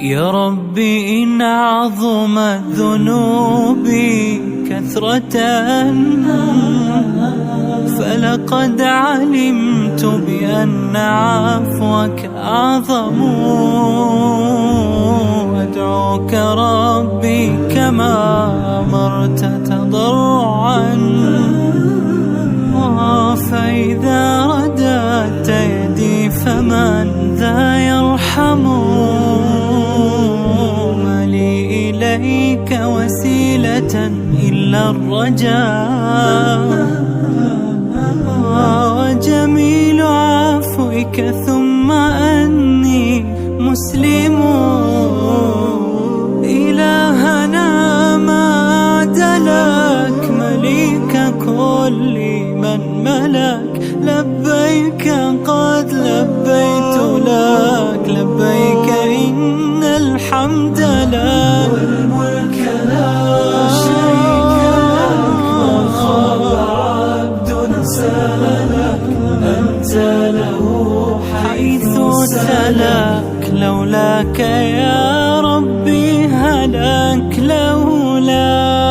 يا ربي إن عظمت ذنوبي كثرة فلقد علمت بأن عفوك أعظم. أدعوك ربي كما أمرت تضرعا، فإذا رددت يدي فمن ذا يرحم؟ ما لي إليك وسيلة إلا الرجاء، وجميل عفوك ثم أني مسلم. إلهنا ما عدلك مليك كل من ملك، لبيك قد لبيت لك، لبيك إن الحمد لك والملك لا شريك لك. ما خاب عبد سالك أنت له حيث سلك، لولاك يا ربي هلك، لولاك